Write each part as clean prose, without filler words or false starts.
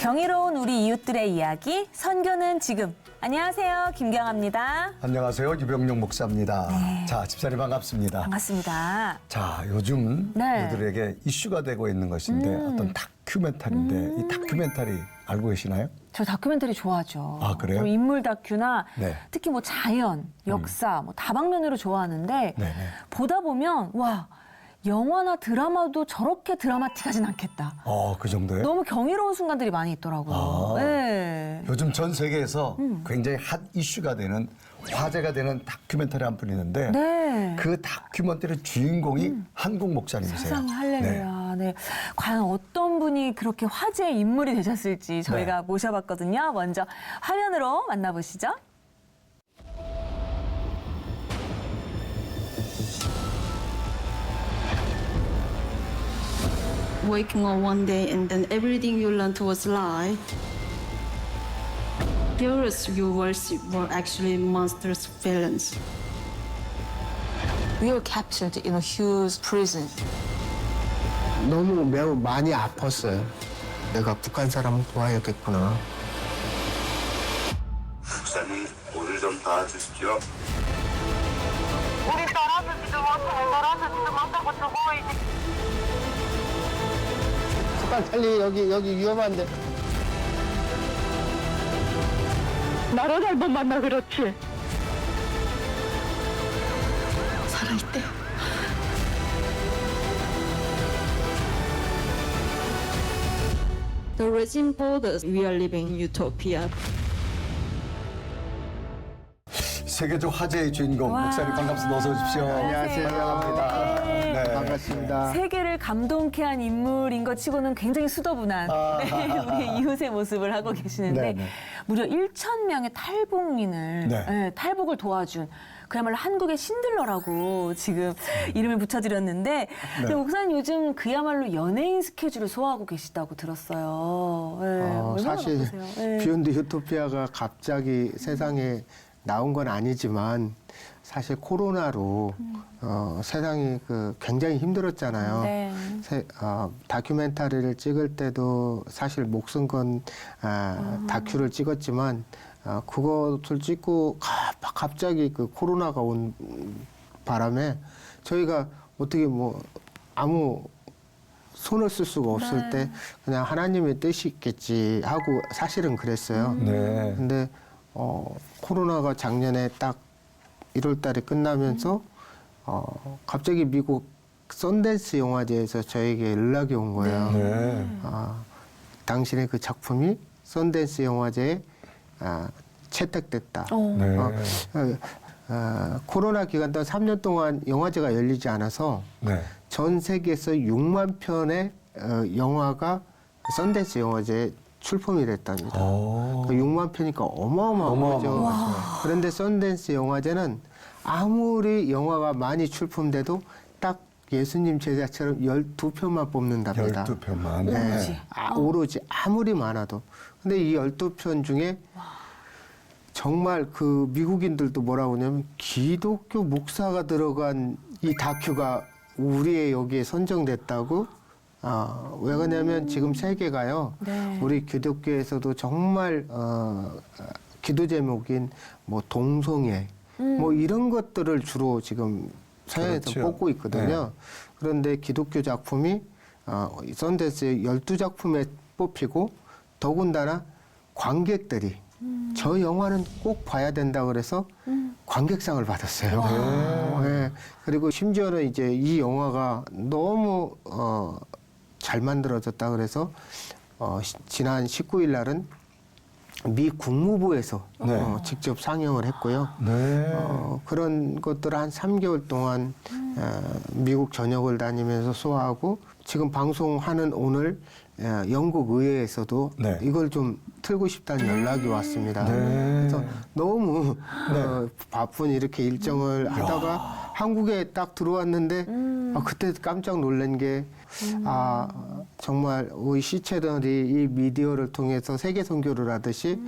정의로운 우리 이웃들의 이야기, 선교는 지금. 안녕하세요, 김경아입니다. 안녕하세요, 유병용 목사입니다. 네. 자, 집사님 반갑습니다. 반갑습니다. 자, 요즘 네. 우리들에게 이슈가 되고 있는 것인데 어떤 다큐멘터리인데 이 다큐멘터리 알고 계시나요? 저 다큐멘터리 좋아하죠. 아, 그래요? 저 인물 다큐나 네. 특히 뭐 자연, 역사, 뭐 다방면으로 좋아하는데 네네. 보다 보면 와, 영화나 드라마도 저렇게 드라마틱하진 않겠다. 그 정도예요? 너무 경이로운 순간들이 많이 있더라고요. 아. 네. 요즘 전 세계에서 굉장히 핫 이슈가 되는 화제가 되는 다큐멘터리 한 분 있는데 네. 그 다큐멘터리 주인공이 한국 목사님이세요. 세상에 할렐루야. 네. 과연 어떤 분이 그렇게 화제의 인물이 되셨을지 저희가 모셔봤거든요. 먼저 화면으로 만나보시죠. Waking up one day and then everything you learned was lie. Heroes you worship were actually monsters, villains. We were captured in a huge prison. 너무 매우 많이 아팠어요. 내가 북한 사람을 도와야겠구나. 목사님, 오늘 좀 도와주십시오. 우리 따라서지도 못하고 따라서지도 못하고 두고 이제 빨리 여기 위험한데. 나를 잘못 만나 그렇지. 살아있대. The regime told us we are living utopia. 세계적 화제의 주인공 목사님 반갑습니다. 어서 오십시오. 안녕하세요. 환영합니다. 네. 반갑습니다. 세계를 감동케 한 인물인 것 치고는 굉장히 수더분한 네, 우리 이웃의 모습을 하고 계시는데 네, 네. 무려 1,000명의 탈북민을 네. 탈북을 도와준 그야말로 한국의 신들러라고 지금 이름을 붙여드렸는데 근데 목사님 요즘 그야말로 연예인 스케줄을 소화하고 계시다고 들었어요. 네, 얼마나 사실 바쁘세요? 네. 비욘드 유토피아가 갑자기 세상에 나온 건 아니지만 사실 코로나로 세상이 굉장히 힘들었잖아요. 네. 다큐멘터리를 찍을 때도 사실 목숨 건 다큐를 찍었지만 그것을 찍고 갑자기 그 코로나가 온 바람에 저희가 어떻게 뭐 아무 손을 쓸 수가 없을 때 그냥 하나님의 뜻이 있겠지 하고 사실은 그랬어요. 네. 근데 코로나가 작년에 딱 1월 달에 끝나면서 갑자기 미국 썬댄스 영화제에서 저에게 연락이 온 거예요. 네. 당신의 그 작품이 썬댄스 영화제에 채택됐다. 네. 코로나 기간 동안 3년 동안 영화제가 열리지 않아서 네. 전 세계에서 6만 편의 영화가 썬댄스 영화제에 출품이 됐답니다. 오. 6만 편이니까 어마어마하죠. 그런데 썬댄스 영화제는 아무리 영화가 많이 출품돼도 딱 예수님 제자처럼 12편만 뽑는답니다. 12편만. 네. 오로지 아무리 많아도. 근데 이 12편 중에 정말 그 미국인들도 뭐라고 하냐면 기독교 목사가 들어간 이 다큐가 우리의 여기에 선정됐다고. 왜 그러냐면 지금 세계가요. 네. 우리 기독교에서도 정말 기도 제목인 뭐 동성애 뭐 이런 것들을 주로 지금 서양에서 그렇죠. 뽑고 있거든요. 그런데 기독교 작품이 썬댄스 12작품에 뽑히고 더군다나 관객들이 저 영화는 꼭 봐야 된다 그래서 관객상을 받았어요. 네. 그리고 심지어는 이제 이 영화가 너무 잘 만들어졌다 그래서 지난 19일 날은 미 국무부에서 직접 상영을 했고요. 네. 그런 것들을 한 3개월 동안 미국 전역을 다니면서 소화하고 지금 방송하는 오늘 영국 의회에서도 네. 이걸 좀 틀고 싶다는 연락이 왔습니다. 네. 그래서 너무 바쁜 이렇게 일정을 하다가 한국에 딱 들어왔는데 그때 깜짝 놀란 게 정말 우리 시체들이 이 미디어를 통해서 세계 선교를 하듯이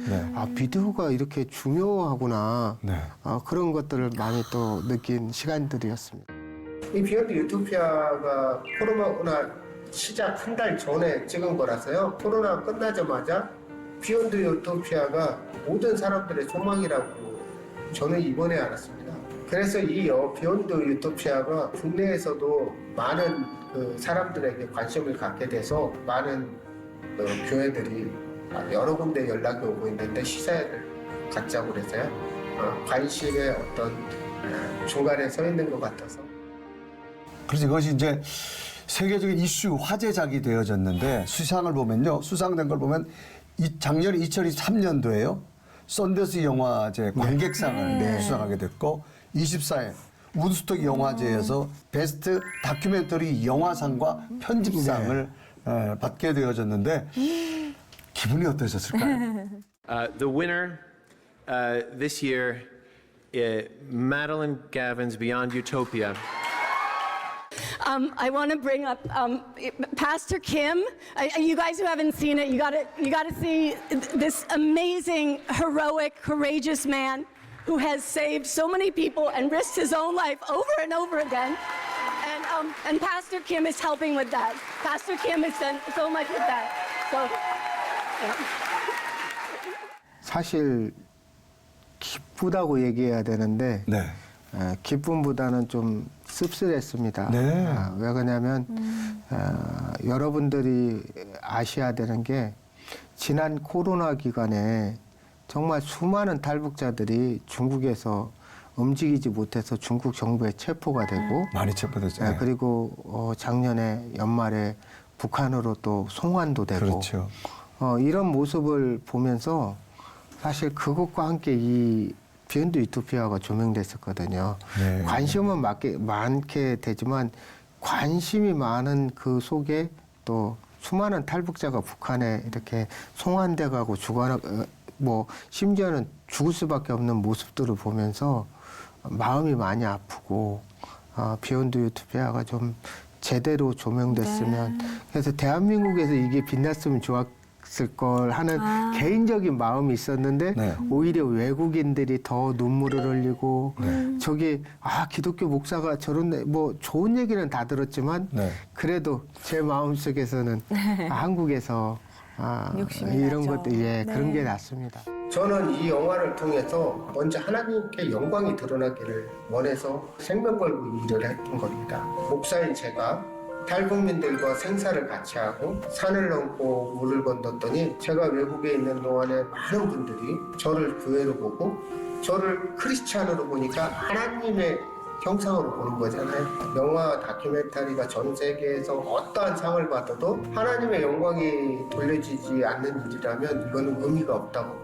비디오가 이렇게 중요하구나. 네. 그런 것들을 많이 또 느낀 시간들이었습니다. 이 비욘드 유토피아가 코로나 시작 한 달 전에 찍은 거라서요. 코로나 끝나자마자 비욘드 유토피아가 모든 사람들의 소망이라고 저는 이번에 알았습니다. 그래서 이 비욘드 유토피아가 국내에서도 많은 그 사람들에게 관심을 갖게 돼서 많은 교회들이 여러 군데 연락이 오고 있는데 시사회를 갖자고 그래서요. 관심의 어떤 중간에 서 있는 것 같아서. 그래서 이것이 이제 세계적인 이슈 화제작이 되어졌는데 수상을 보면요. 수상된 걸 보면 작년 2023년도에요. 썬더스 영화제 관객상을 수상하게 됐고 24회 우드스톡 영화제에서 베스트 다큐멘터리 영화상과 편집상을 받게 되어졌는데 기분이 어떠셨을까요? The winner this year, Madeline Gavin's Beyond Utopia. I want to bring up Pastor Kim. You guys who haven't seen it, you got to see this amazing, heroic, courageous man who has saved so many people and risked his own life over and over again. And Pastor Kim is helping with that. Pastor Kim has done so much with that. So, yeah. 사실 기쁘다고 얘기해야 되는데 네. 기쁨보다는 좀 씁쓸했습니다. 네. 왜 그러냐면 여러분들이 아셔야 되는 게 지난 코로나 기간에 정말 수많은 탈북자들이 중국에서 움직이지 못해서 중국 정부에 체포가 되고 많이 체포됐죠. 네. 그리고 작년에 연말에 북한으로 또 송환도 되고 그렇죠. 이런 모습을 보면서 사실 그것과 함께 이 비욘드 유토피아가 조명됐었거든요. 네. 관심은 많게 되지만 관심이 많은 그 속에 또 수많은 탈북자가 북한에 이렇게 송환돼 가고 뭐 심지어는 죽을 수밖에 없는 모습들을 보면서 마음이 많이 아프고 비욘드 유토피아가 좀 제대로 조명됐으면 그래서 대한민국에서 이게 빛났으면 좋았을 걸 하는 개인적인 마음이 있었는데 네. 오히려 외국인들이 더 눈물을 흘리고 저기 기독교 목사가 저런 뭐 좋은 얘기는 다 들었지만 네. 그래도 제 마음속에서는 한국에서 욕심이 이런 나죠. 것들 그런 네. 게 낫습니다. 저는 이 영화를 통해서 먼저 하나님께 영광이 드러나기를 원해서 생명 걸고 일을 했던 겁니다. 목사인 제가 탈북민들과 생사를 같이 하고 산을 넘고 물을 건넜더니 제가 외국에 있는 동안에 많은 분들이 저를 교회로 보고 저를 크리스찬으로 보니까 하나님의 형상으로 보는 거잖아요. 영화 다큐멘터리가 전 세계에서 어떠한 상을 받아도 하나님의 영광이 돌려지지 않는 일이라면 이거는 의미가 없다고.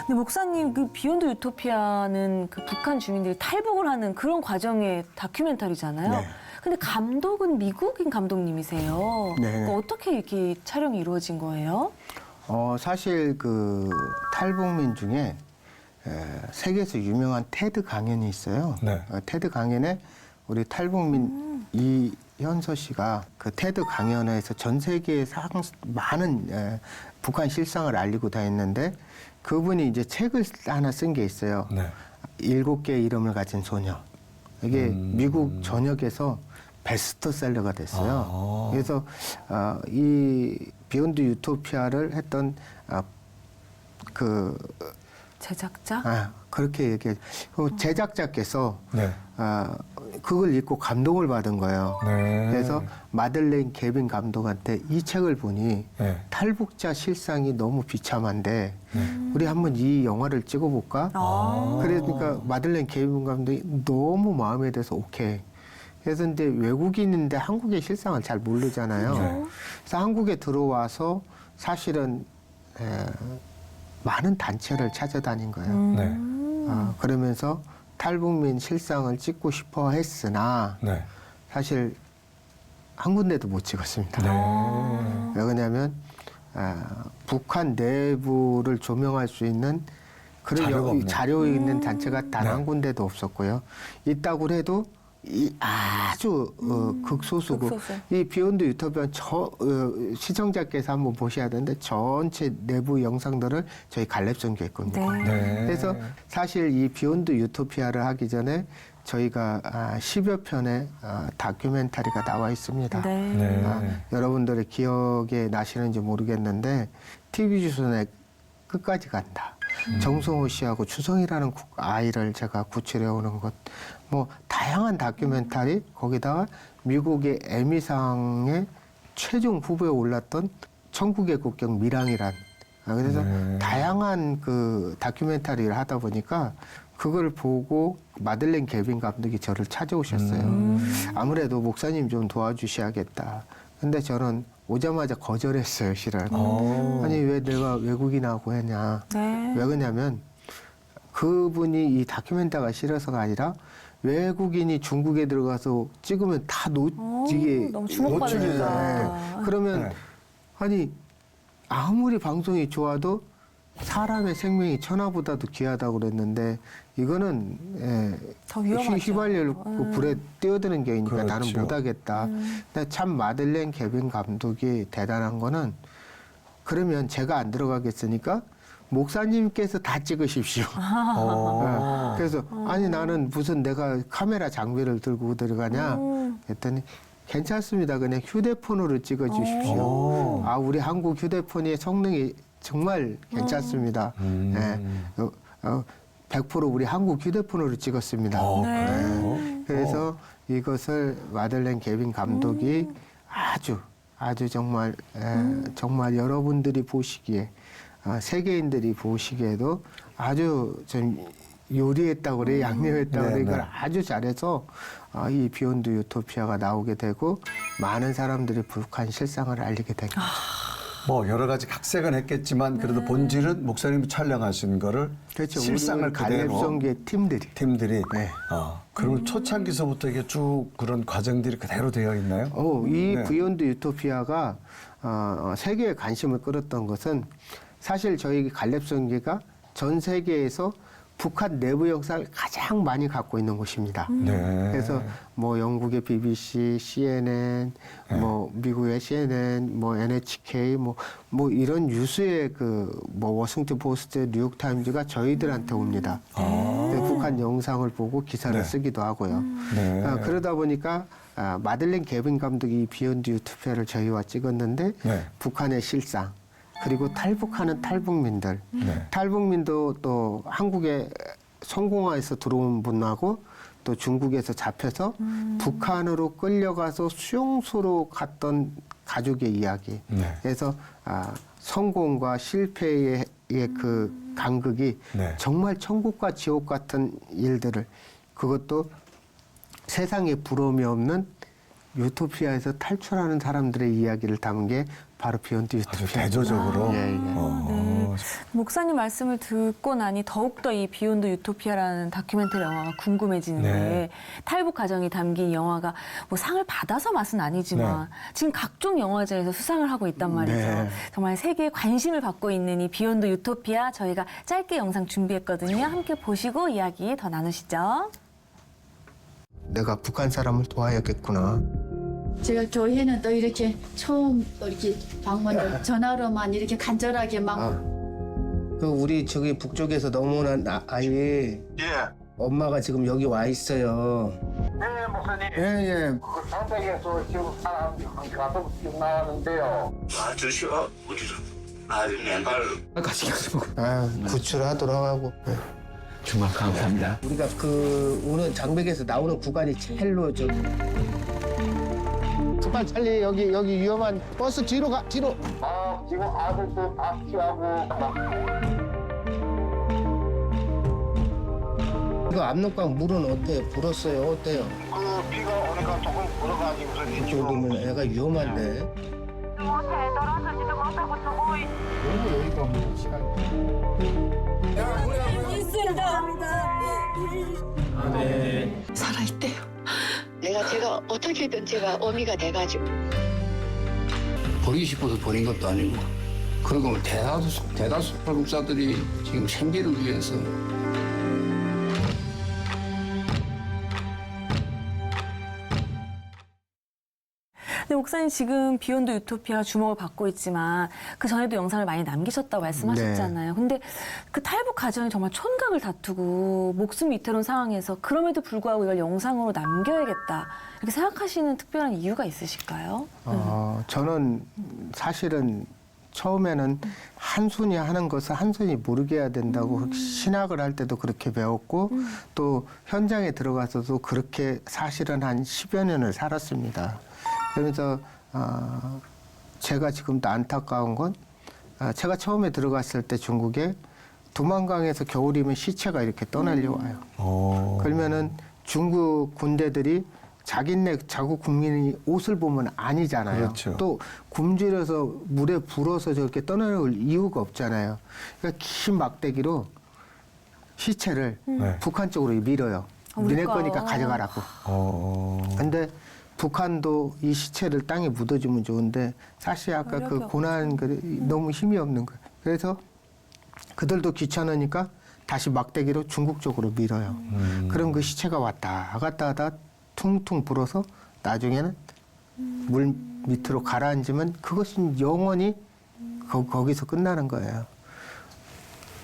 근데 목사님 그 비욘드 유토피아는 그 북한 주민들이 탈북을 하는 그런 과정의 다큐멘터리잖아요. 네. 근데 감독은 미국인 감독님이세요. 네. 그러니까 어떻게 이렇게 촬영이 이루어진 거예요? 사실 그 탈북민 중에 세계에서 유명한 테드 강연이 있어요. 네. 테드 강연에 우리 탈북민 이현서 씨가 그 테드 강연에서 전 세계에 많은 북한 실상을 알리고 다녔는데 그분이 이제 책을 하나 쓴 게 있어요. 네. 7개의 이름을 가진 소녀. 이게 미국 전역에서 베스트셀러가 됐어요. 그래서 이 비욘드 유토피아를 했던 제작자? 그렇게 얘기해. 제작자께서 네. 그걸 읽고 감동을 받은 거예요. 네. 그래서 마들레인 개빈 감독한테 이 책을 보니 네. 탈북자 실상이 너무 비참한데 우리 한번 이 영화를 찍어볼까? 그러니까 마들레인 개빈 감독이 너무 마음에 들어서 오케이. 그래서 근데 외국인인데 한국의 실상을 잘 모르잖아요. 그래서 한국에 들어와서 사실은 많은 단체를 찾아다닌 거예요. 네. 그러면서 탈북민 실상을 찍고 싶어 했으나 네. 사실 한 군데도 못 찍었습니다. 네. 왜 그러냐면 북한 내부를 조명할 수 있는 그런 자료가 없네요. 자료 있는 단체가 단 한 네. 군데도 없었고요. 있다고 해도 아주 극소수고 극소수. 이 비욘드 유토피아 시청자께서 한번 보셔야 되는데 전체 내부 영상들을 저희 갈렙 전교했거든요. 네. 네. 그래서 사실 이 비욘드 유토피아를 하기 전에 저희가 10여 편의 다큐멘터리가 나와 있습니다. 네. 네. 여러분들의 기억에 나시는지 모르겠는데 TV조선의 끝까지 간다. 정성호 씨하고 추성이라는 아이를 제가 구출해 오는 것, 뭐 다양한 다큐멘터리, 거기다가 미국의 에미상의 최종 후보에 올랐던 천국의 국경 미랑이란, 그래서 다양한 그 다큐멘터리를 하다 보니까 그걸 보고 마들렌 개빈 감독이 저를 찾아오셨어요. 아무래도 목사님 좀 도와주셔야겠다. 근데 저는 오자마자 거절했어요, 실은. 아니, 왜 내가 외국인하고 했냐. 네. 왜 그러냐면 그분이 이 다큐멘터리가 싫어서가 아니라 외국인이 중국에 들어가서 찍으면 다 이게 너무 주목받으니까. 네. 그러면 네. 아니 아무리 방송이 좋아도 사람의 생명이 천하보다도 귀하다고 그랬는데 이거는 더 위험하죠. 휘발유를 불에 뛰어드는 게니까 나는 그렇죠. 못하겠다. 근데 참 마들렌 개빈 감독이 대단한 거는 그러면 제가 안 들어가겠으니까 목사님께서 다 찍으십시오. 네. 그래서 아니 나는 무슨 내가 카메라 장비를 들고 들어가냐 했더니 괜찮습니다. 그냥 휴대폰으로 찍어주십시오. 아 우리 한국 휴대폰의 성능이 정말 괜찮습니다. 네. 100% 우리 한국 휴대폰으로 찍었습니다. 네. 그래서 이것을 마들렌 개빈 감독이 아주 정말 정말 여러분들이 보시기에 세계인들이 보시기에도 아주 좀 요리했다고 그래, 양념했다고 그래, 이걸 아주 잘해서 이 비욘드 유토피아가 나오게 되고 많은 사람들이 북한 실상을 알리게 된 거죠. 뭐 여러 가지 각색은 했겠지만 그래도 본질은 목사님이 촬영하신 거를 그렇죠. 실상을 그대로 갈렙성계 팀들이 네. 그리고 초창기서부터 이게 쭉 그런 과정들이 그대로 되어 있나요? 이 네. 비욘드 유토피아가 세계에 관심을 끌었던 것은 사실 저희 갈렙성계가 전 세계에서 북한 내부 역사를 가장 많이 갖고 있는 곳입니다. 네. 그래서 뭐 영국의 BBC, CNN, 뭐 미국의 CNN, 뭐 NHK, 뭐 이런 유수의 뭐 워싱턴 포스트, 뉴욕 타임즈가 저희들한테 옵니다. 북한 영상을 보고 기사를 쓰기도 하고요. 네. 그러다 보니까 마들렌 개빈 감독이 비욘드 유토피아를 저희와 찍었는데 북한의 실상. 그리고 탈북하는 탈북민들, 탈북민도 또 한국에 성공화해서 들어온 분하고 또 중국에서 잡혀서 북한으로 끌려가서 수용소로 갔던 가족의 이야기. 그래서 성공과 실패의 그 간극이 정말 천국과 지옥 같은 일들을 그것도 세상에 부러움이 없는 유토피아에서 탈출하는 사람들의 이야기를 담은 게 바로 비욘드 유토피아. 아주 대조적으로. 목사님 말씀을 듣고 나니 더욱더 이 비욘드 유토피아라는 다큐멘터리 영화가 궁금해지는데 탈북 과정이 담긴 영화가 뭐 상을 받아서 맛은 아니지만 지금 각종 영화제에서 수상을 하고 있단 말이죠. 정말 세계에 관심을 받고 있는 이 비욘드 유토피아 저희가 짧게 영상 준비했거든요. 함께 보시고 이야기 더 나누시죠. 내가 북한 사람을 도와야겠구나. 제가 교회는 또 이렇게 처음 또 이렇게 방문을 전화로만 이렇게 간절하게 막 그 우리 저기 북쪽에서 넘어온 아이 엄마가 지금 여기 와 있어요. 네, 목사님. 예. 그 산맥에서 지금 사람 한 가득씩 나왔는데요. 와주시오. 우리를 아주 맨발 구출하도록 하고. 정말 감사합니다. 우리가 오는 장벽에서 나오는 구간이 제일로 좀. 북한 찰리 여기 위험한 버스 뒤로 가 뒤로. 지금 아들도 다 피하고. 이거 압록강 물은 어때요? 불었어요? 어때요? 그 비가 오니까 조금 불어가지고 이 정도면 애가 위험한데. 배에 떨어지지도 못하고 두고 너무 여유가 없는 시간. 살아있대요. 제가 어떻게든 제가 어미가 돼가지고 버리고 싶어서 버린 것도 아니고 그리고 대다수 탈북자들이 지금 생계를 위해서 근데 목사님 지금 비욘드 유토피아 주목을 받고 있지만 그 전에도 영상을 많이 남기셨다고 말씀하셨잖아요. 근데 그 탈북 가정이 정말 촌각을 다투고 목숨 위태로운 상황에서 그럼에도 불구하고 이걸 영상으로 남겨야겠다 이렇게 생각하시는 특별한 이유가 있으실까요? 저는 사실은 처음에는 한 손이 하는 것을 한 손이 모르게 해야 된다고 신학을 할 때도 그렇게 배웠고 또 현장에 들어가서도 그렇게 사실은 한 10여 년을 살았습니다. 그래서 제가 지금도 안타까운 건 제가 처음에 들어갔을 때 중국에 두만강에서 겨울이면 시체가 이렇게 떠날려와요. 그러면은 중국 군대들이 자기네 자국 국민이 옷을 보면 아니잖아요. 그렇죠. 또 굶주려서 물에 불어서 저렇게 떠나올 이유가 없잖아요. 그러니까 긴 막대기로 시체를 북한 쪽으로 밀어요. 니네 거니까 가져가라고. 근데 북한도 이 시체를 땅에 묻어주면 좋은데 사실 아까 그 고난 너무 힘이 없는 거예요. 그래서 그들도 귀찮으니까 다시 막대기로 중국 쪽으로 밀어요. 그럼 그 시체가 왔다 갔다 하다 퉁퉁 불어서 나중에는 물 밑으로 가라앉으면 그것은 영원히 거기서 끝나는 거예요.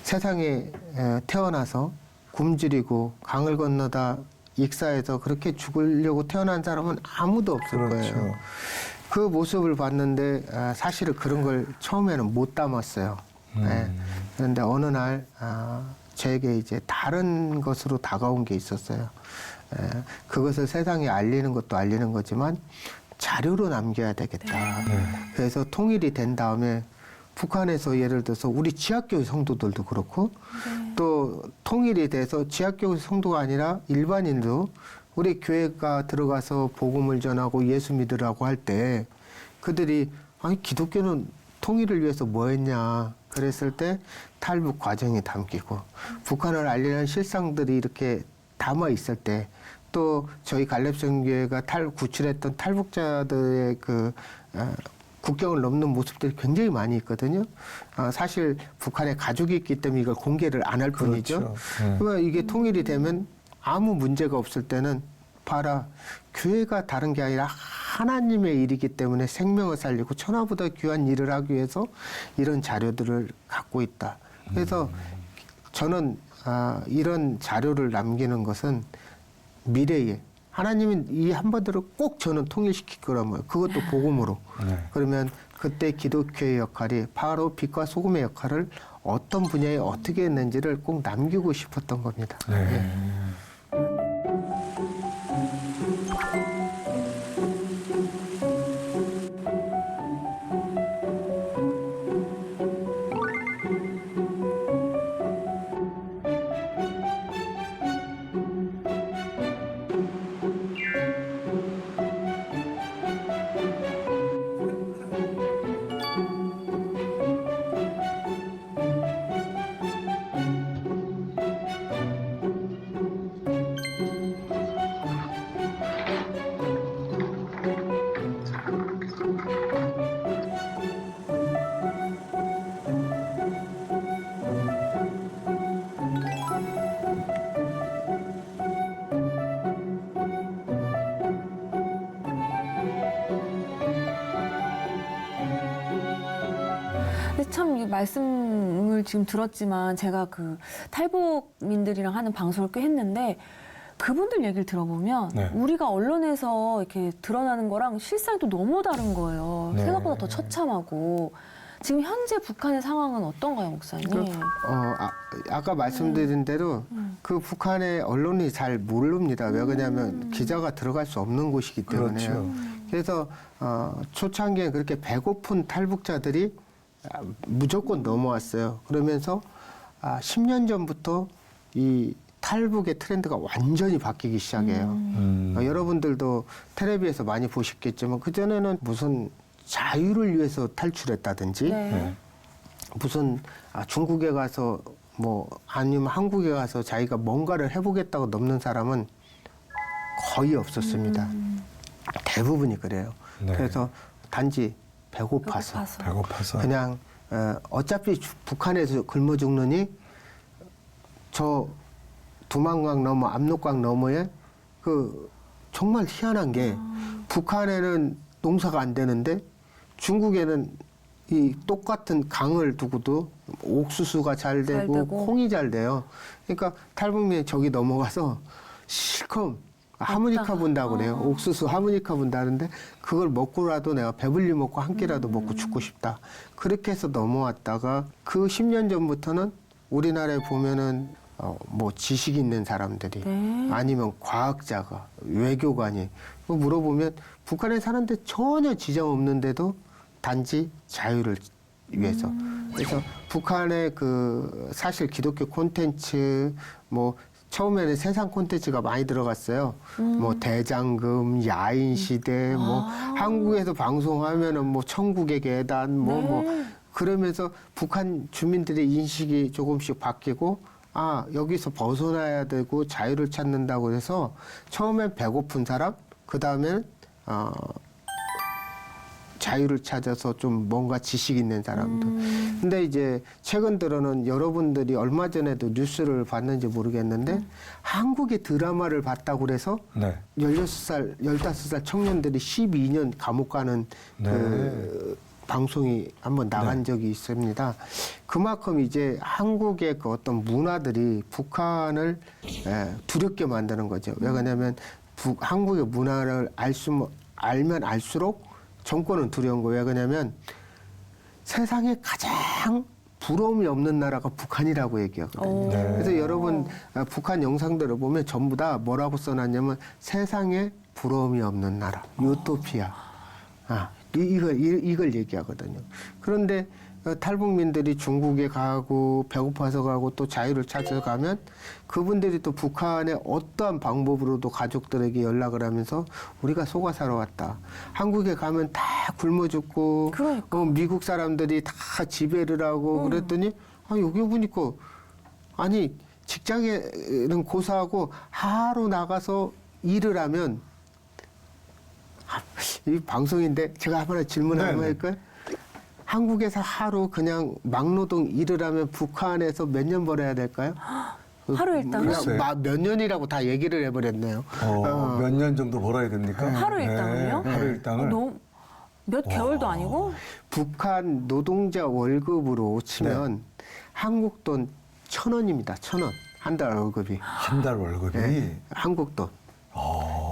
세상에 태어나서 굶주리고 강을 건너다 익사해서 그렇게 죽으려고 태어난 사람은 아무도 없을 거예요. 그 모습을 봤는데 사실은 그런 걸 처음에는 못 담았어요. 그런데 어느 날 제게 이제 다른 것으로 다가온 게 있었어요. 그것을 세상에 알리는 것도 알리는 거지만 자료로 남겨야 되겠다. 그래서 통일이 된 다음에 북한에서 예를 들어서 우리 지하교회 성도들도 그렇고 또 통일이 돼서 지하교회 성도가 아니라 일반인도 우리 교회가 들어가서 복음을 전하고 예수 믿으라고 할 때 그들이 아니 기독교는 통일을 위해서 뭐 했냐 그랬을 때 탈북 과정이 담기고 북한을 알리는 실상들이 이렇게 담아 있을 때 또 저희 갈렙성교회가 구출했던 탈북자들의 그 국경을 넘는 모습들이 굉장히 많이 있거든요. 사실 북한에 가족이 있기 때문에 이걸 공개를 안 할 뿐이죠. 그러니까 이게 통일이 되면 아무 문제가 없을 때는 봐라. 교회가 다른 게 아니라 하나님의 일이기 때문에 생명을 살리고 천하보다 귀한 일을 하기 위해서 이런 자료들을 갖고 있다. 그래서 저는 이런 자료를 남기는 것은 미래에 하나님은 이 한반도를 꼭 저는 통일시킬 거라고요. 그것도 복음으로. 그러면 그때 기독교의 역할이 바로 빛과 소금의 역할을 어떤 분야에 어떻게 했는지를 꼭 남기고 싶었던 겁니다. 근데 참 이 말씀을 지금 들었지만 제가 그 탈북민들이랑 하는 방송을 꽤 했는데 그분들 얘기를 들어보면 우리가 언론에서 이렇게 드러나는 거랑 실상이 또 너무 다른 거예요. 생각보다 더 처참하고. 지금 현재 북한의 상황은 어떤가요, 목사님? 아까 말씀드린 대로 그 북한의 언론이 잘 모릅니다. 왜 그러냐면 기자가 들어갈 수 없는 곳이기 때문에. 그래서 초창기에 그렇게 배고픈 탈북자들이 무조건 넘어왔어요. 그러면서 10년 전부터 이 탈북의 트렌드가 완전히 바뀌기 시작해요. 여러분들도 텔레비에서 많이 보셨겠지만 그전에는 무슨 자유를 위해서 탈출했다든지 무슨 중국에 가서 뭐 아니면 한국에 가서 자기가 뭔가를 해보겠다고 넘는 사람은 거의 없었습니다. 대부분이 그래요. 그래서 단지 배고파서 그냥 어차피 북한에서 굶어 죽느니 저 두만강 너머 압록강 너머에 그 정말 희한한 게 북한에는 농사가 안 되는데 중국에는 이 똑같은 강을 두고도 옥수수가 잘 되고 콩이 잘 돼요. 그러니까 탈북민이 저기 넘어가서 실컷 하모니카 분다고 그래요. 옥수수 하모니카 분다는데 그걸 먹고라도 내가 배불리 먹고 한 끼라도 먹고 죽고 싶다. 그렇게 해서 넘어왔다가 그 10년 전부터는 우리나라에 보면은 뭐 지식 있는 사람들이 아니면 과학자가 외교관이 물어보면 북한에 사는데 전혀 지장 없는데도 단지 자유를 위해서. 그래서 북한의 그 사실 기독교 콘텐츠 뭐 처음에는 세상 콘텐츠가 많이 들어갔어요. 뭐 대장금, 야인 시대, 뭐 한국에서 방송하면은 뭐 천국의 계단, 뭐 그러면서 북한 주민들의 인식이 조금씩 바뀌고 아 여기서 벗어나야 되고 자유를 찾는다고 해서 처음엔 배고픈 사람, 그 다음에는 자유를 찾아서 좀 뭔가 지식 있는 사람들. 근데 이제 최근 들어는 여러분들이 얼마 전에도 뉴스를 봤는지 모르겠는데 한국의 드라마를 봤다고 그래서 16살, 15살 청년들이 12년 감옥 가는 그 방송이 한번 나간 적이 있습니다. 그만큼 이제 한국의 그 어떤 문화들이 북한을 두렵게 만드는 거죠. 왜냐하면 한국의 문화를 알면 알수록 정권은 두려운 거예요. 왜냐하면 세상에 가장 부러움이 없는 나라가 북한이라고 얘기하거든요. 그래서 여러분 북한 영상들을 보면 전부 다 뭐라고 써놨냐면 세상에 부러움이 없는 나라, 유토피아. 이걸 얘기하거든요. 그런데 탈북민들이 중국에 가고 배고파서 가고 또 자유를 찾아서 가면 그분들이 또 북한의 어떠한 방법으로도 가족들에게 연락을 하면서 우리가 속아 살아왔다. 한국에 가면 다 굶어 죽고 미국 사람들이 다 지배를 하고 그랬더니 여기 보니까 아니 직장에는 고사하고 하루 나가서 일을 하면 이 방송인데 제가 하나 질문 한번 할까요? 한국에서 하루 그냥 막노동 일을 하면 북한에서 몇 년 벌어야 될까요? 하루 일당을? 몇 년이라고 다 얘기를 해버렸네요. 몇 년 정도 벌어야 됩니까? 하루 일당을요? 하루 일당을? 몇 개월도 아니고? 북한 노동자 월급으로 치면 한국 돈 1,000원입니다. 1,000원. 한 달 월급이. 한 달 월급이? 한국 돈.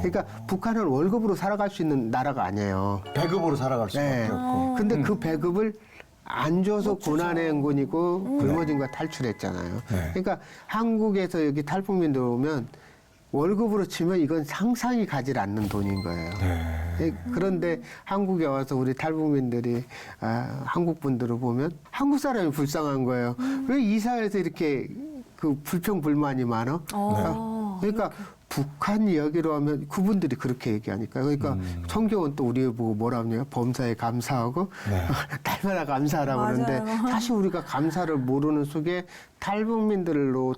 그러니까 북한은 월급으로 살아갈 수 있는 나라가 아니에요. 배급으로 살아갈 수밖에 없고. 근데 그 배급을 안 줘서 고난의 행군이고 굶어짐과 탈출했잖아요. 그러니까 한국에서 여기 탈북민들 오면 월급으로 치면 이건 상상이 가지 않는 돈인 거예요. 그런데 한국에 와서 우리 탈북민들이 한국 분들을 보면 한국 사람이 불쌍한 거예요. 왜 이 사회에서 이렇게 그 불평불만이 많아? 그러니까 북한 이야기로 하면 그분들이 그렇게 얘기하니까. 그러니까 성경은 또 우리 보고 뭐라 하냐면 범사에 감사하고 날마다 감사하라고 그러는데 사실 우리가 감사를 모르는 속에 탈북민들로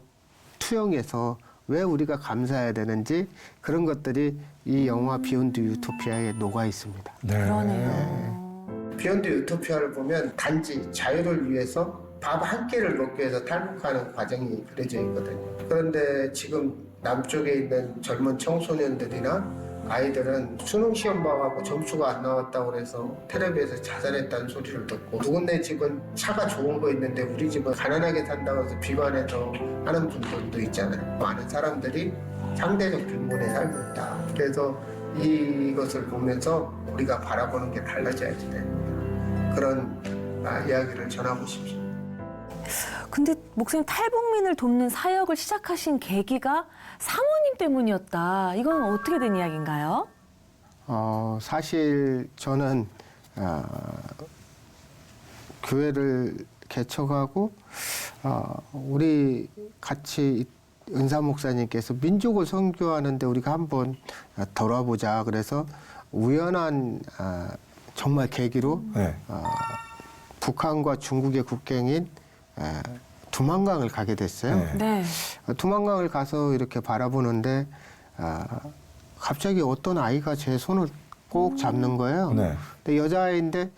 투영해서 왜 우리가 감사해야 되는지 그런 것들이 이 영화 비욘드 유토피아에 녹아 있습니다. 그러네요. 비욘드 유토피아를 보면 단지 자유를 위해서 밥 한 끼를 먹기 위해서 탈북하는 과정이 그려져 있거든요. 그런데 지금 남쪽에 있는 젊은 청소년들이나 아이들은 수능 시험 봐가고 점수가 안 나왔다고 해서 텔레비에서 자살했다는 소리를 듣고 누군데 집은 차가 좋은 거 있는데 우리 집은 가난하게 산다고 해서 비관해서 하는 분들도 있잖아요. 많은 사람들이 상대적 빈곤에 살고 있다. 그래서 이것을 보면서 우리가 바라보는 게 달라져야지 되는 그런 이야기를 전하고 싶습니다. 근데 목사님 탈북민을 돕는 사역을 시작하신 계기가 사모님 때문이었다. 이건 어떻게 된 이야기인가요? 사실 저는 교회를 개척하고 우리 같이 은사 목사님께서 민족을 선교하는데 우리가 한번 돌아보자. 그래서 우연한 정말 계기로 북한과 중국의 국경인 두만강을 가게 됐어요. 두만강을 가서 이렇게 바라보는데 갑자기 어떤 아이가 제 손을 꼭 잡는 거예요. 근데 여자아이인데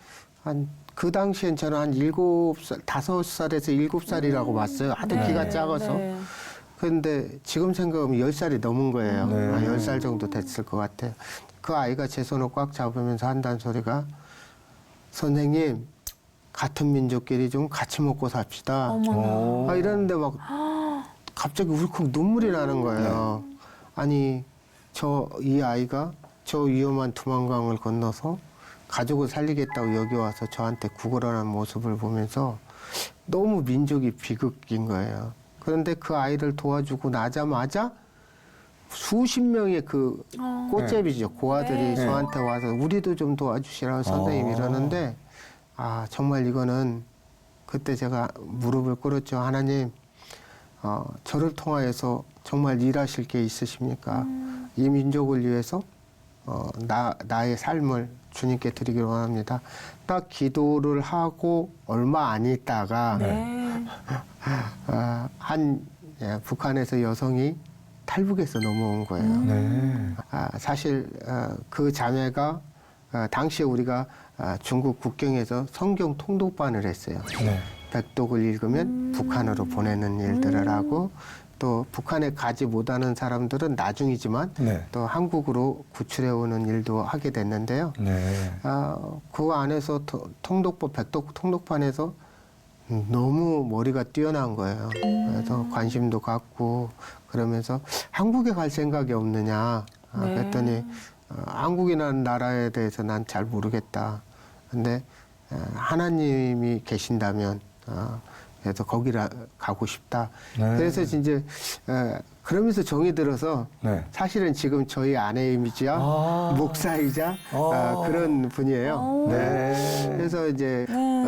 그 당시엔 저는 한 5살에서 7살이라고 봤어요. 하도 키가 작아서. 그런데 지금 생각하면 10살이 넘은 거예요. 네. 10살 정도 됐을 것 같아요. 그 아이가 제 손을 꽉 잡으면서 한다는 소리가 선생님 같은 민족끼리 좀 같이 먹고 삽시다. 어머나. 이러는데 막 갑자기 울컥 눈물이 나는 거예요. 아니 이 아이가 저 위험한 두만강을 건너서 가족을 살리겠다고 여기 와서 저한테 구걸하는 모습을 보면서 너무 민족이 비극인 거예요. 그런데 그 아이를 도와주고 나자마자 수십 명의 그 꽃제비죠. 고아들이 네. 저한테 와서 우리도 좀 도와주시라고 선생님이 이러는데 정말 이거는 그때 제가 무릎을 꿇었죠. 하나님, 저를 통하여서 정말 일하실 게 있으십니까? 이 민족을 위해서 나의 삶을 주님께 드리기를 원합니다. 딱 기도를 하고 얼마 안 있다가 북한에서 여성이 탈북해서 넘어온 거예요. 네. 사실 그 자매가 당시에 우리가 중국 국경에서 성경 통독반을 했어요. 네. 백독을 읽으면 북한으로 보내는 일들을 하고 또 북한에 가지 못하는 사람들은 나중이지만 네. 또 한국으로 구출해 오는 일도 하게 됐는데요. 네. 그 안에서 통독법 백독 통독반에서 너무 머리가 뛰어난 거예요. 그래서 관심도 갖고 그러면서 한국에 갈 생각이 없느냐 그랬더니 한국이라는 나라에 대해서 난 잘 모르겠다. 근데 하나님이 계신다면 그래서 거기를 가고 싶다. 네. 그래서 이제 그러면서 정이 들어서 네. 사실은 지금 저희 아내 이미지야 목사이자 그런 분이에요. 네. 그래서 이제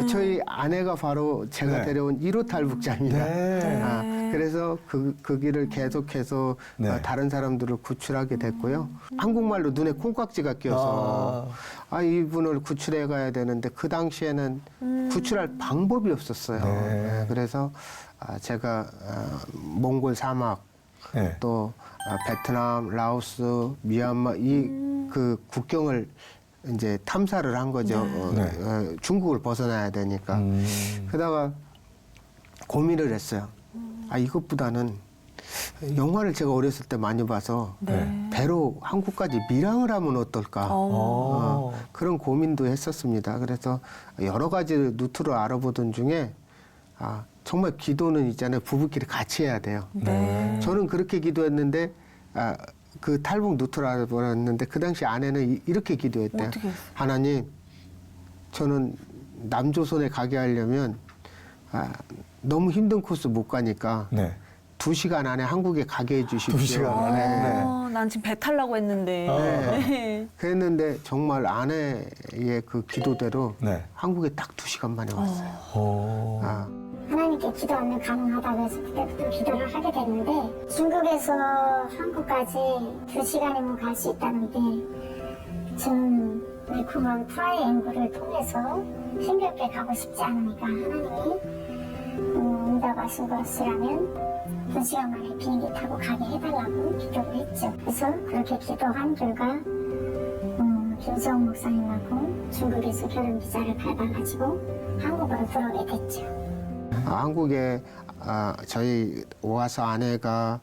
저희 아내가 바로 제가 네. 데려온 1호 탈북자입니다. 네. 그래서 그 길을 계속해서 네. 다른 사람들을 구출하게 됐고요. 한국말로 눈에 콩깍지가 끼어서 이분을 구출해 가야 되는데 그 당시에는 구출할 방법이 없었어요. 네. 그래서 제가 몽골 사막 네. 또 베트남, 라오스, 미얀마 그 국경을 이제 탐사를 한 거죠. 중국을 벗어나야 되니까. 그러다가 고민을 했어요. 이것보다는 영화를 제가 어렸을 때 많이 봐서 배로 한국까지 밀항을 하면 어떨까 그런 고민도 했었습니다. 그래서 여러 가지 루트를 알아보던 중에 정말 기도는 있잖아요. 부부끼리 같이 해야 돼요. 저는 그렇게 기도했는데 그 탈북 루트를 알아보았는데 그 당시 아내는 이렇게 기도했대요. 하나님, 저는 남조선에 가게 하려면 너무 힘든 코스 못 가니까 2시간 안에 한국에 가게 해주십시오. 2시간 안에. 난 지금 배 타려고 했는데. 그랬는데 정말 아내의 그 기도대로 한국에 딱 2시간 만에 왔어요. 하나님께 기도하면 가능하다고 해서 그때부터 기도를 하게 됐는데 중국에서 한국까지 2시간이면 갈 수 있다는데 저는 매콤한 트라이앵글을 통해서 힘겹게 가고 싶지 않으니까 하나님이 응답하신 것이라면 2시간 만에 비행기 타고 가게 해달라고 기도를 했죠. 그래서 그렇게 기도한 결과 김수영 목사님하고 중국에서 결혼 비자를 밟아가지고 한국으로 들어오게 됐죠. 한국에 저희 와서 아내가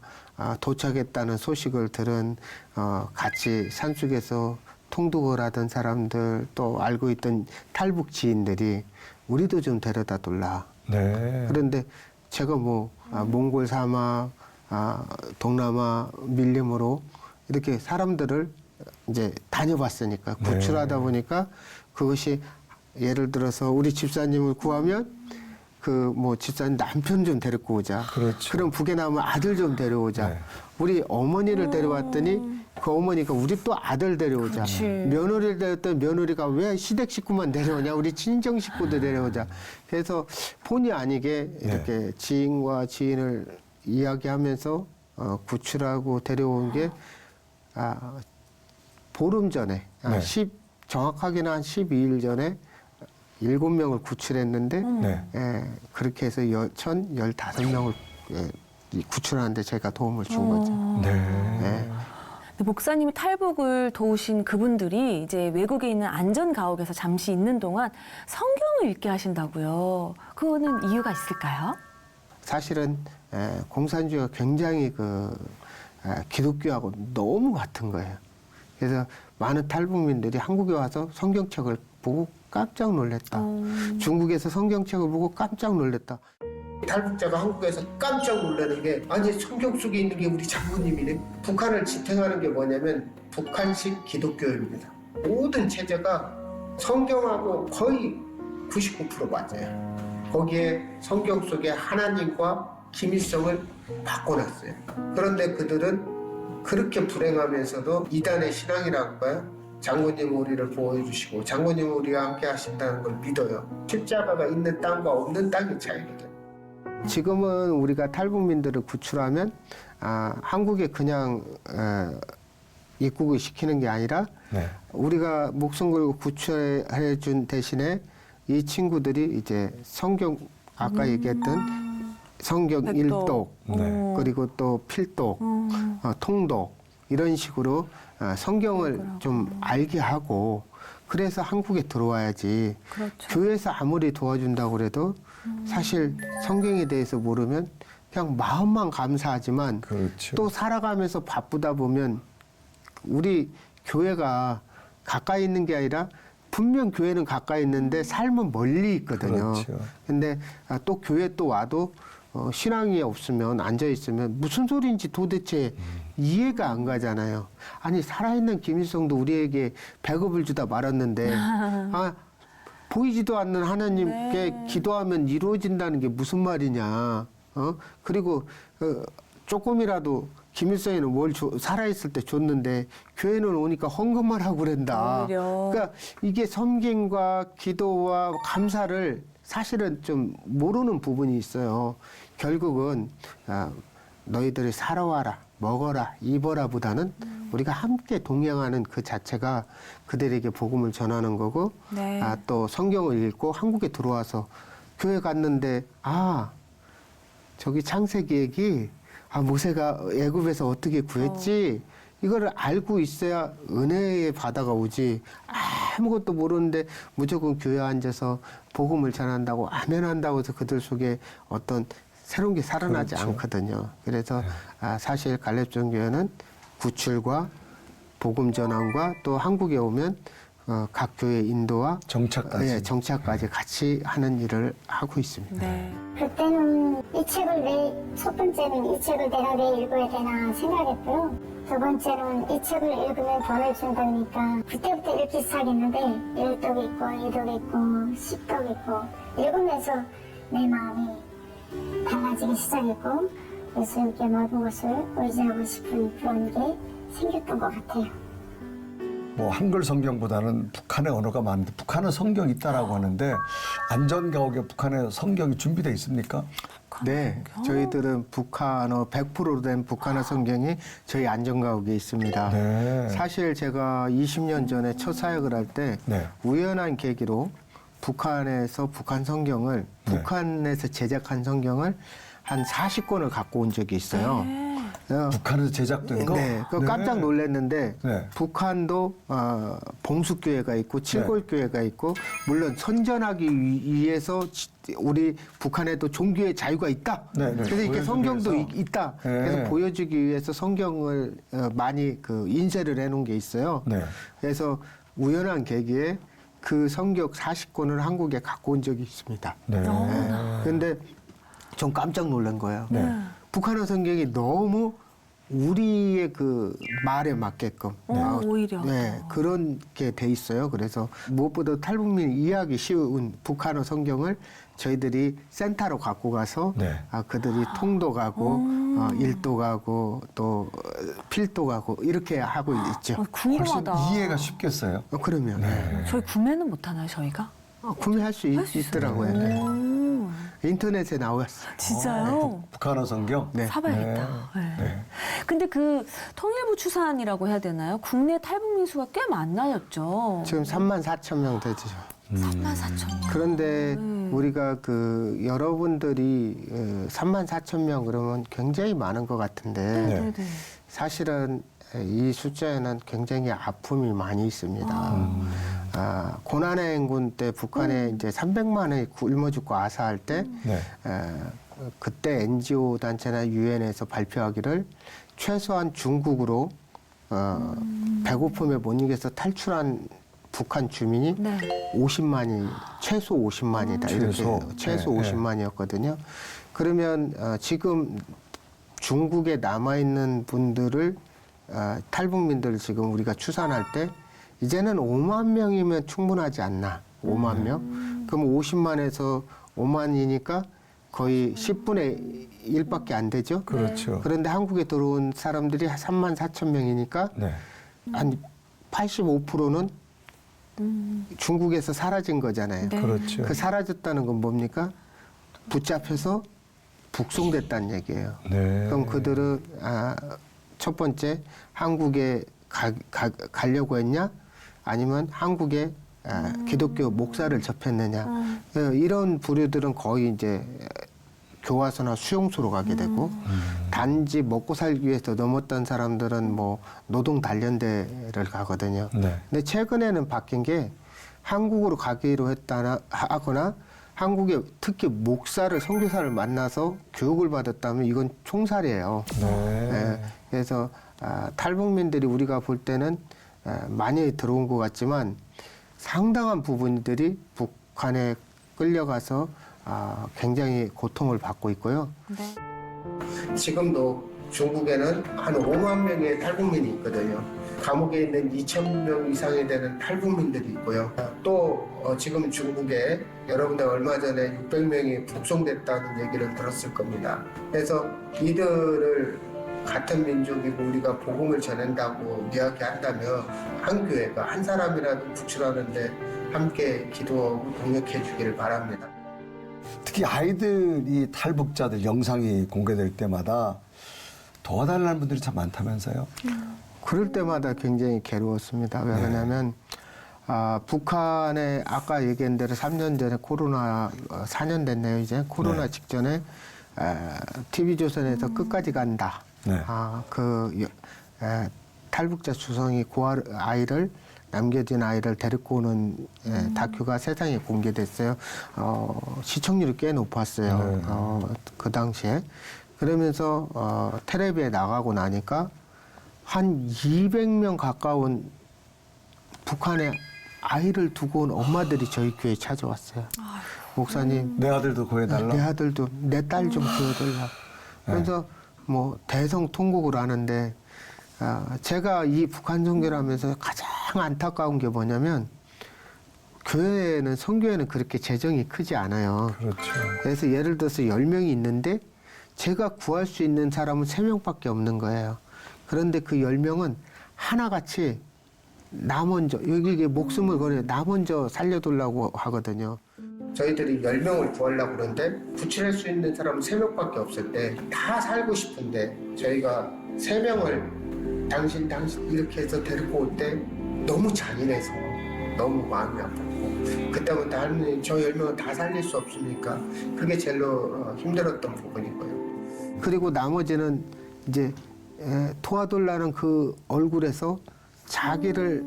도착했다는 소식을 들은 같이 산속에서 통독을 하던 사람들 또 알고 있던 탈북 지인들이 우리도 좀 데려다 둘라. 그런데 제가 몽골 사막, 동남아 밀림으로 이렇게 사람들을 이제 다녀봤으니까 구출하다 보니까 그것이 예를 들어서 우리 집사님을 구하면 집사님 남편 좀 데리고 오자. 그렇죠. 그럼 북에 나오면 아들 좀 데려오자. 우리 어머니를 데려왔더니 그 어머니가 우리 또 아들 데려오자. 며느리를 데려왔더니 며느리가 왜 시댁 식구만 데려오냐. 우리 친정 식구도 데려오자. 그래서 본의 아니게 이렇게 지인과 지인을 이야기하면서 구출하고 데려온 게 보름 전에 정확하게는 한 12일 전에 7명을 구출했는데 그렇게 해서 15명을 구출하는데 제가 도움을 준 거죠. 목사님이 탈북을 도우신 그분들이 이제 외국에 있는 안전가옥에서 잠시 있는 동안 성경을 읽게 하신다고요. 그거는 이유가 있을까요? 사실은 공산주의가 굉장히 기독교하고 너무 같은 거예요. 그래서 많은 탈북민들이 한국에 와서 성경책을 보고 깜짝 놀랐다. 중국에서 성경책을 보고 깜짝 놀랐다. 탈북자가 한국에서 깜짝 놀라는 게 아니 성경 속에 있는 게 우리 장모님이네. 북한을 지탱하는 게 뭐냐면 북한식 기독교입니다. 모든 체제가 성경하고 거의 99% 맞아요. 거기에 성경 속에 하나님과 김일성을 바꿔놨어요. 그런데 그들은 그렇게 불행하면서도 이단의 신앙이라고 봐요. 장모님 우리를 보호해 주시고 장모님 우리와 함께 하신다는 걸 믿어요. 십자가가 있는 땅과 없는 땅의 차이거든요. 지금은 우리가 탈북민들을 구출하면 한국에 그냥 입국을 시키는 게 아니라 네. 우리가 목숨 걸고 구출해 준 대신에 이 친구들이 이제 성경 아까 얘기했던 성경 일독 네. 그리고 또 필독, 통독 이런 식으로 성경을 좀 알게 하고 그래서 한국에 들어와야지. 그렇죠. 교회에서 아무리 도와준다고 그래도 사실 성경에 대해서 모르면 그냥 마음만 감사하지만 그렇죠. 또 살아가면서 바쁘다 보면 우리 교회가 가까이 있는 게 아니라 분명 교회는 가까이 있는데 삶은 멀리 있거든요. 그렇죠. 근데 또 교회 또 와도 신앙이 없으면 앉아있으면 무슨 소리인지 도대체 이해가 안 가잖아요. 아니 살아있는 김일성도 우리에게 배급을 주다 말았는데 보이지도 않는 하나님께 기도하면 이루어진다는 게 무슨 말이냐. 그리고 조금이라도 김일성이는 뭘 살아있을 때 줬는데 교회는 오니까 헌금만 하고 그런다. 오히려. 그러니까 이게 섬김과 기도와 감사를 사실은 좀 모르는 부분이 있어요. 결국은 너희들이 살아와라, 먹어라, 입어라 보다는 우리가 함께 동행하는 그 자체가 그들에게 복음을 전하는 거고 네. 또 성경을 읽고 한국에 들어와서 교회 갔는데 저기 창세기 얘기 모세가 애굽에서 어떻게 구했지 이거를 알고 있어야 은혜의 바다가 오지. 아무것도 모르는데 무조건 교회에 앉아서 복음을 전한다고 아멘한다고 해서 그들 속에 어떤 새로운 게 살아나지 그렇죠. 않거든요. 그래서 사실 갈렙종교회는 구출과 복음 전환과 또 한국에 오면 각 교회 인도와 정착까지 같이 하는 일을 하고 있습니다. 네. 그때는 이 책을 첫 번째는 이 책을 내가 왜 읽어야 되나 생각했고요. 두 번째는 이 책을 읽으면 돈을 준다니까 그때부터 읽기 시작했는데 일독 있고 이독 있고 십독 있고 읽으면서 내 마음이 달라지기 시작했고 예수님께 모든 것을 의지하고 싶은 그런 게 생겼던 것 같아요. 뭐 한글 성경보다는 북한의 언어가 많은데 북한은 성경이 있다라고 하는데 안전가옥에 북한의 성경이 준비되어 있습니까? 네, 저희들은 북한어 100%로 된 북한어 성경이 저희 안전가옥에 있습니다. 네. 사실 제가 20년 전에 첫 사역을 할 때 우연한 계기로 북한에서 북한 성경을 북한에서 제작한 성경을 한 40권을 갖고 온 적이 있어요. 북한에서 제작된 거? 네, 깜짝 놀랐는데 북한도 봉숙교회가 있고 칠골교회가 있고 물론 선전하기 위해서 우리 북한에도 종교의 자유가 있다. 그래서 이렇게 성경도 있다. 그래서 보여주기 위해서 성경을 많이 인쇄를 해놓은 게 있어요. 그래서 우연한 계기에 그 성경 40권을 한국에 갖고 온 적이 있습니다. 그런데 전 깜짝 놀란 거예요. 북한어 성경이 너무 우리의 그 말에 맞게끔 오히려 그런 게 돼 있어요. 그래서 무엇보다 탈북민 이해하기 쉬운 북한어 성경을 저희들이 센터로 갖고 가서 그들이 통독하고 일독하고 또 필독하고 이렇게 하고 있죠. 궁금하다. 훨씬 이해가 쉽겠어요. 그러면 저희 구매는 못하나요, 저희가? 구매할 수 있더라고요. 인터넷에 나왔어요. 진짜요? 북한어 성경? 사봐야겠다. 근데 그 통일부 추산이라고 해야 되나요? 국내 탈북민 수가 꽤 많아졌죠. 지금 34,000명 되죠. 34,000명. 그런데 우리가 여러분들이 34,000명 그러면 굉장히 많은 것 같은데 사실은 이 숫자에는 굉장히 아픔이 많이 있습니다. 고난의 행군 때 북한에 이제 300만이 굶어 죽고 아사할 때 그때 NGO 단체나 유엔에서 발표하기를 최소한 중국으로 배고픔에 못 이겨서 탈출한 북한 주민이 네. 50만이 최소 50만이다 최소 네, 50만이었거든요. 그러면 지금 중국에 남아 있는 분들을 탈북민들을 지금 우리가 추산할 때 이제는 5만 명이면 충분하지 않나? 5만 명? 그럼 50만에서 5만이니까 거의 10분의 1밖에 안 되죠. 그렇죠. 그런데 한국에 들어온 사람들이 3만 4천 명이니까 네. 한 85%는 중국에서 사라진 거잖아요. 네. 그렇죠. 그 사라졌다는 건 뭡니까? 붙잡혀서 북송됐다는 얘기예요. 네. 그럼 그들은 첫 번째 한국에 가려고 했냐? 아니면 한국에 기독교 목사를 접했느냐? 이런 부류들은 거의 이제 교화소나 수용소로 가게 되고 단지 먹고 살기 위해서 넘었던 사람들은 뭐 노동 단련대를 가거든요. 네. 근데 최근에는 바뀐 게 한국으로 가기로 하거나 한국에 특히 목사를 선교사를 만나서 교육을 받았다면 이건 총살이에요. 네. 예, 그래서 탈북민들이 우리가 볼 때는 많이 들어온 것 같지만 상당한 부분들이 북한에 끌려가서 굉장히 고통을 받고 있고요. 네. 지금도 중국에는 한 5만 명의 탈북민이 있거든요. 감옥에 있는 2,000명 이상이 되는 탈북민들이 있고요. 또 지금 중국에 여러분들 얼마 전에 600명이 북송됐다는 얘기를 들었을 겁니다. 그래서 이들을 같은 민족이고 우리가 복음을 전한다고 이야기한다면 한 교회가 한 사람이라도 구출하는데 함께 기도하고 동역해 주기를 바랍니다. 특히 아이들이 탈북자들 영상이 공개될 때마다 도와달라는 분들이 참 많다면서요? 그럴 때마다 굉장히 괴로웠습니다. 왜 그러냐면 북한에 아까 얘기한 대로 3년 전에 코로나 4년 됐네요. 이제 코로나 네. 직전에 TV조선에서 끝까지 간다. 네. 탈북자 주성이 아이를 남겨진 아이를 데리고 오는 다큐가 세상에 공개됐어요. 시청률이 꽤 높았어요. 그 당시에. 그러면서 텔레비에 나가고 나니까 한 200명 가까운 북한의 아이를 두고 온 엄마들이 저희 교회에 찾아왔어요. 목사님, 내 아들도 구해달라? 내 아들도, 내 딸 좀 구해달라. 그래서 뭐 대성통곡을 하는데 제가 이 북한 선교를 하면서 가장 안타까운 게 뭐냐면 교회는 선교회는 그렇게 재정이 크지 않아요. 그렇죠. 그래서 예를 들어서 10명이 있는데 제가 구할 수 있는 사람은 3명밖에 없는 거예요. 그런데 그 10명은 하나같이 나 먼저 여기에 목숨을 걸어 나 먼저 살려달라고 하거든요. 저희들이 10명을 구하려고 그러는데 구출할 수 있는 사람은 3명밖에 없을 때 다 살고 싶은데 저희가 3명을 당신 이렇게 해서 데리고 올 때 너무 잔인해서 너무 마음이 아팠고 그때부터 하느님 저 10명을 다 살릴 수 없습니까? 그게 제일로 힘들었던 부분이고요. 그리고 나머지는 이제 도와달라는 그 얼굴에서 자기를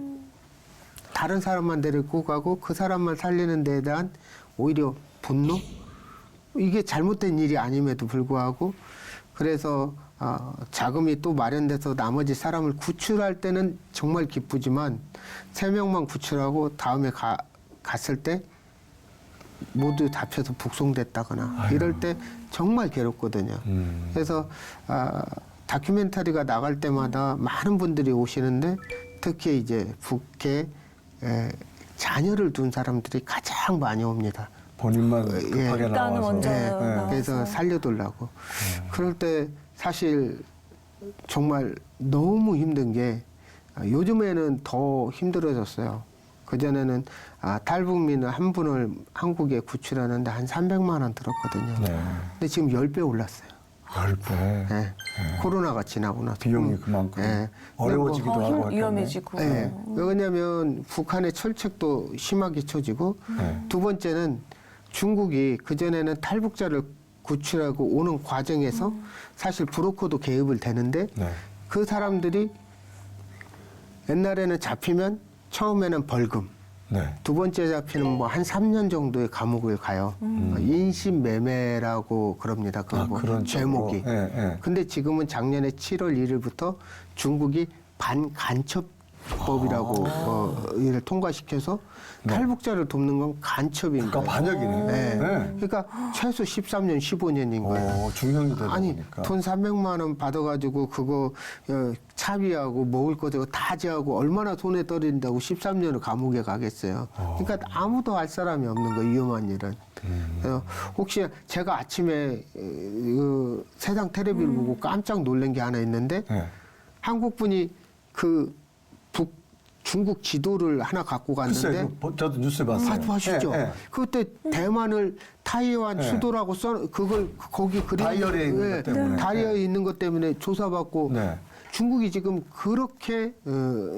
다른 사람만 데리고 가고 그 사람만 살리는 데에 대한 오히려 분노? 이게 잘못된 일이 아님에도 불구하고 그래서 자금이 또 마련돼서 나머지 사람을 구출할 때는 정말 기쁘지만 3명만 구출하고 다음에 갔을 때 모두 잡혀서 북송됐다거나 이럴 때 정말 괴롭거든요. 그래서 다큐멘터리가 나갈 때마다 많은 분들이 오시는데 특히 이제 북에 자녀를 둔 사람들이 가장 많이 옵니다. 본인만 급하게 일단은 나와서. 먼저 그래서 살려달라고. 그럴 때 사실 정말 너무 힘든 게 요즘에는 더 힘들어졌어요. 그전에는 탈북민을 한 분을 한국에 구출하는데 한 300만 원 들었거든요. 네. 근데 지금 10배 올랐어요. 10배. 네. 코로나가 지나고 나서. 비용이 그만큼 어려워지기도 하고. 위험해지고. 네. 왜냐하면 북한의 철책도 심하게 쳐지고 두 번째는 중국이 그전에는 탈북자를 구출하고 오는 과정에서 사실 브로커도 개입을 되는데 그 사람들이 옛날에는 잡히면 처음에는 벌금 네. 두 번째 잡히는 뭐 한 3년 정도의 감옥을 가요. 인신매매라고 그럽니다. 그 뭐 그런 제목이. 쪽으로. 예, 예. 근데 지금은 작년에 7월 1일부터 중국이 반간첩법이라고 이를 통과시켜서 탈북자를 돕는 건 간첩인 거예요. 그러니까 반역이네. 네. 네. 그러니까 최소 13년, 15년인 거예요. 중형이 되다 아니, 보니까. 돈 300만 원 받아가지고 그거 차비하고 먹을 거 되고 다 제하고 얼마나 손에 떨어진다고 13년을 감옥에 가겠어요. 그러니까 아무도 할 사람이 없는 거 위험한 일은. 그래서 혹시 제가 아침에 세상 텔레비를 보고 깜짝 놀란 게 하나 있는데 네. 한국 분이 그 중국 지도를 하나 갖고 갔는데 글쎄요, 저도 뉴스에 봤어요. 보시죠. 예, 예. 그때 대만을 타이완 수도라고 그걸 거기 그림 다이어리에 있는 것 때문에. 다이어리에 있는 것 때문에 조사받고 네. 중국이 지금 그렇게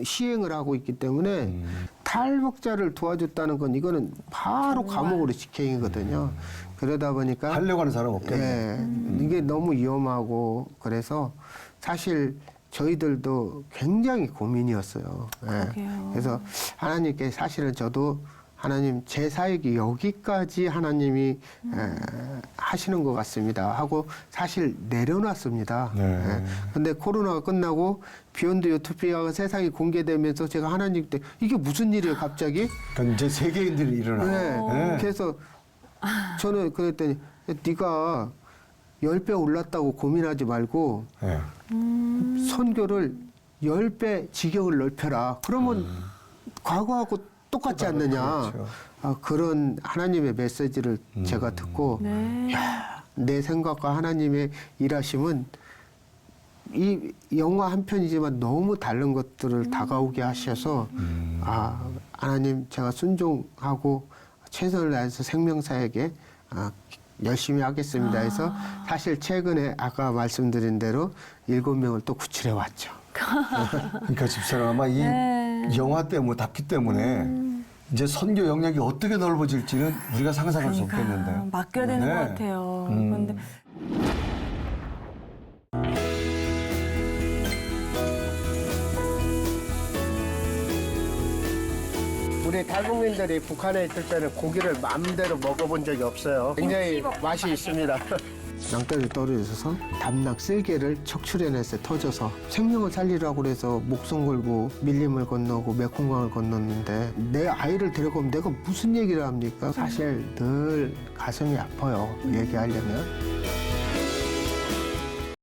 시행을 하고 있기 때문에 탈북자를 도와줬다는 건 이거는 바로 감옥으로 직행이거든요. 그러다 보니까 하려고 하는 사람 없겠네. 이게 너무 위험하고 그래서 사실 저희들도 굉장히 고민이었어요. 그래서 하나님께 사실은 저도 하나님 제 사역이 여기까지 하나님이 하시는 것 같습니다 하고 사실 내려놨습니다. 근데 코로나가 끝나고 비욘드 유토피아가 세상에 공개되면서 제가 하나님께 이게 무슨 일이에요 갑자기? 그러니까 이제 세계인들이 일어나요. 그래서 저는 그랬더니 네가 10배 올랐다고 고민하지 말고 선교를 10배 지경을 넓혀라. 그러면 과거하고 똑같지 않느냐. 그렇죠. 그런 하나님의 메시지를 제가 듣고 야, 내 생각과 하나님의 일하심은 이 영화 한 편이지만 너무 다른 것들을 다가오게 하셔서 하나님 제가 순종하고 최선을 다해서 생명사에게 열심히 하겠습니다 해서 사실 최근에 아까 말씀드린 대로 7명을 또 구출해 왔죠. 그러니까 집사람 아마 이 영화 때문에 다큐 때문에 이제 선교 영역이 어떻게 넓어질지는 우리가 상상할 수 없겠는데. 맡겨야 되는 것 같아요. 그런데 우리 탈북민들이 북한에 있을 때는 고기를 마음대로 먹어본 적이 없어요. 굉장히 맛이 있습니다. 낭떠러지 떨어져서 담낭 쓸개를 척출해내서 터져서 생명을 살리라고 그래서 목숨 걸고 밀림을 건너고 메콩강을 건넜는데 내 아이를 데려가면 내가 무슨 얘기를 합니까? 사실 늘 가슴이 아파요. 얘기하려면.